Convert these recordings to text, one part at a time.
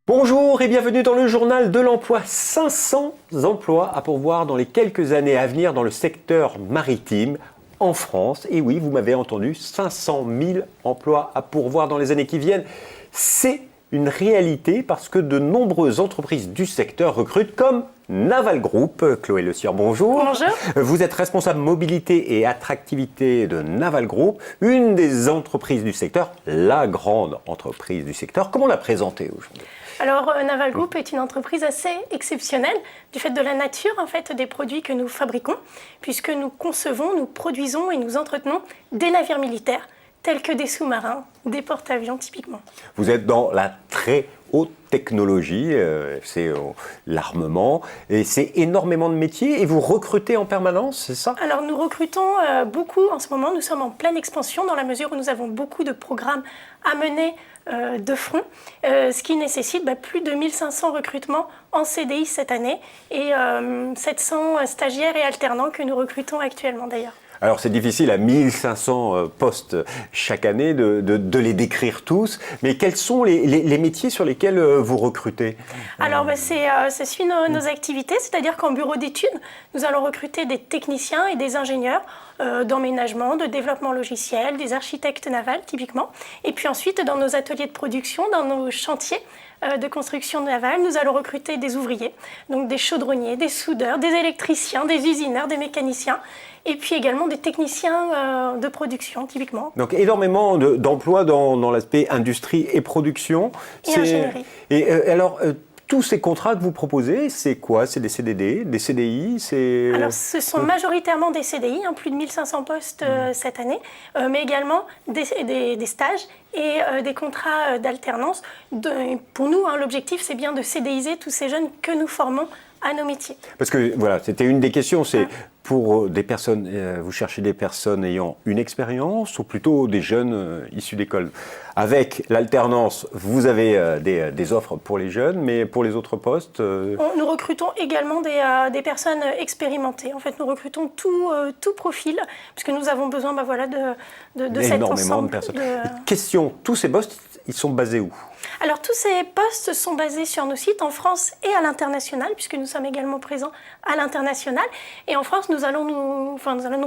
Bonjour et bienvenue dans le journal de l'emploi. 500 emplois à pourvoir dans les quelques années à venir dans le secteur maritime en France. Et oui, vous m'avez entendu, 500 000 emplois à pourvoir dans les années qui viennent. C'est une réalité parce que de nombreuses entreprises du secteur recrutent comme Naval Group. Chloé Le Sieur, bonjour. Bonjour. Vous êtes responsable mobilité et attractivité de Naval Group, une des entreprises du secteur, la grande entreprise du secteur. Comment la présenter aujourd'hui ? Alors, Naval Group est une entreprise assez exceptionnelle du fait de la nature des produits que nous fabriquons, puisque nous concevons, nous produisons et nous entretenons des navires militaires, tels que des sous-marins, des porte-avions typiquement. Vous êtes dans la très haute technologie, c'est l'armement, et c'est énormément de métiers, et vous recrutez en permanence, c'est ça ? Alors nous recrutons beaucoup en ce moment, nous sommes en pleine expansion dans la mesure où nous avons beaucoup de programmes à mener de front, ce qui nécessite plus de 1500 recrutements en CDI cette année, et 700 stagiaires et alternants que nous recrutons actuellement d'ailleurs. Alors c'est difficile à 1500 postes chaque année de les décrire tous, mais quels sont les métiers sur lesquels vous recrutez ? Alors ça suit nos activités, c'est-à-dire qu'en bureau d'études, nous allons recruter des techniciens et des ingénieurs d'emménagement, de développement logiciel, des architectes navals typiquement, et puis ensuite dans nos ateliers de production, dans nos chantiers de construction navale, nous allons recruter des ouvriers, donc des chaudronniers, des soudeurs, des électriciens, des usineurs, des mécaniciens, et puis également des techniciens de production, typiquement. Donc énormément d'emplois dans l'aspect industrie et production. Et ingénierie. Et alors, tous ces contrats que vous proposez, c'est quoi ? C'est des CDD, des CDI ? Alors, ce sont majoritairement des CDI, plus de 1500 postes cette année, mais également des stages et des contrats d'alternance. Pour nous, l'objectif, c'est bien de CDiser tous ces jeunes que nous formons à nos métiers. Parce que voilà, c'était une des questions, c'est pour des personnes, vous cherchez des personnes ayant une expérience ou plutôt des jeunes issus d'école. Avec l'alternance, vous avez des offres pour les jeunes, mais pour les autres postes Nous recrutons également des personnes expérimentées. En fait, nous recrutons tout profil, puisque nous avons besoin de cet ensemble. De personnes. Question, tous ces postes, ils sont basés où ? Alors, tous ces postes sont basés sur nos sites en France et à l'international, puisque nous sommes également présents à l'international. Et en France, nous allons nous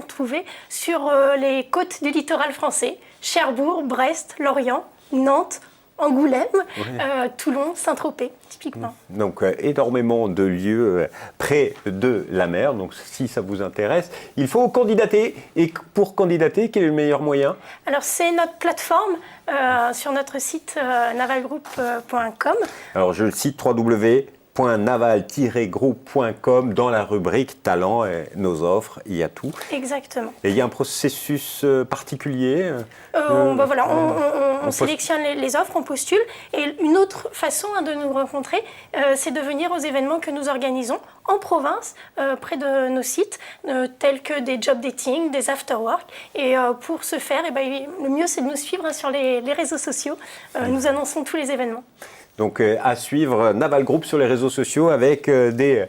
retrouver sur les côtes du littoral français, Cherbourg, Brest, Lorient, Nantes, Angoulême, Toulon, Saint-Tropez, typiquement. Donc, énormément de lieux près de la mer. Donc, si ça vous intéresse, il faut candidater. Et pour candidater, quel est le meilleur moyen ? Alors, c'est notre plateforme sur notre site navalgroup.com. Alors, je le cite www.naval-group.com dans la rubrique talent et nos offres, il y a tout. Exactement. Et il y a un processus particulier on sélectionne les offres, on postule. Et une autre façon de nous rencontrer, c'est de venir aux événements que nous organisons en province, près de nos sites, tels que des job dating, des after-work. Et pour ce faire, le mieux, c'est de nous suivre sur les réseaux sociaux. Nous annonçons tous les événements. Donc à suivre Naval Group sur les réseaux sociaux avec des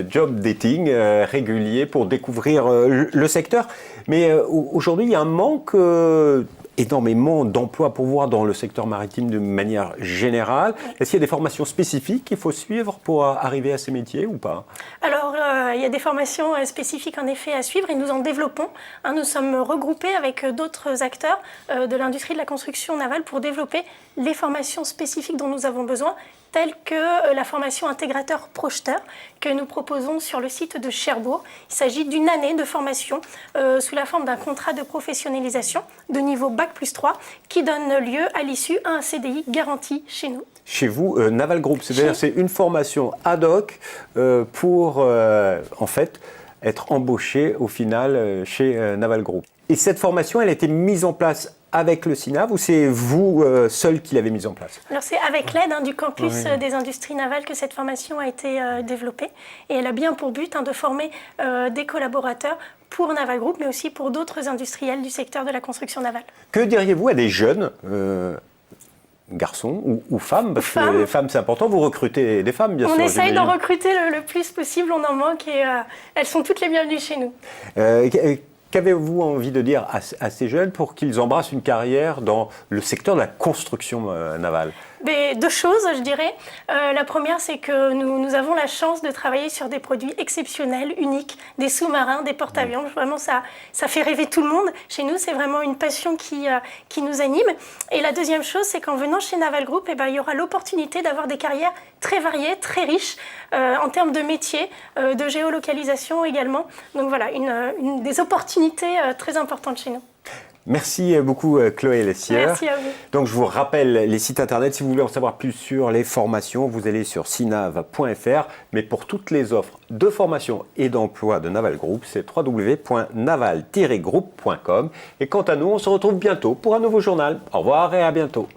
job dating réguliers pour découvrir le secteur. Mais aujourd'hui, il y a un manque énormément d'emplois pour voir dans le secteur maritime de manière générale. Est-ce qu'il y a des formations spécifiques qu'il faut suivre pour arriver à ces métiers ou pas ? Alors, il y a des formations spécifiques en effet à suivre et nous en développons. Nous sommes regroupés avec d'autres acteurs de l'industrie de la construction navale pour développer les formations spécifiques dont nous avons besoin, telles que la formation intégrateur projeteur que nous proposons sur le site de Cherbourg. Il s'agit d'une année de formation sous la forme d'un contrat de professionnalisation de niveau Bac+3 qui donne lieu à l'issue à un CDI garanti chez nous. Chez vous, Naval Group, c'est-à-dire c'est une formation ad hoc pour en fait être embauché au final chez Naval Group. Et cette formation, elle a été mise en place avec le CINAV ou c'est vous seul qui l'avez mise en place ? Alors c'est avec l'aide du campus des industries navales que cette formation a été développée et elle a bien pour but de former des collaborateurs pour Naval Group mais aussi pour d'autres industriels du secteur de la construction navale. Que diriez-vous à des jeunes garçons ou femmes, parce que les femmes c'est important, vous recrutez des femmes bien sûr. On essaye d'en recruter le plus possible, on en manque et elles sont toutes les bienvenues chez nous. qu'avez-vous envie de dire à ces jeunes pour qu'ils embrassent une carrière dans le secteur de la construction navale? Deux choses, je dirais. La première, c'est que nous avons la chance de travailler sur des produits exceptionnels, uniques, des sous-marins, des porte-avions. Vraiment, ça fait rêver tout le monde. Chez nous, c'est vraiment une passion qui nous anime. Et la deuxième chose, c'est qu'en venant chez Naval Group, il y aura l'opportunité d'avoir des carrières très variées, très riches, en termes de métiers, de géolocalisation également. Donc voilà, une des opportunités très importantes chez nous. Merci beaucoup Chloé Lessière. Merci à vous. Donc je vous rappelle les sites internet, si vous voulez en savoir plus sur les formations, vous allez sur cinav.fr, mais pour toutes les offres de formation et d'emploi de Naval Group, c'est www.naval-group.com. Et quant à nous, on se retrouve bientôt pour un nouveau journal. Au revoir et à bientôt.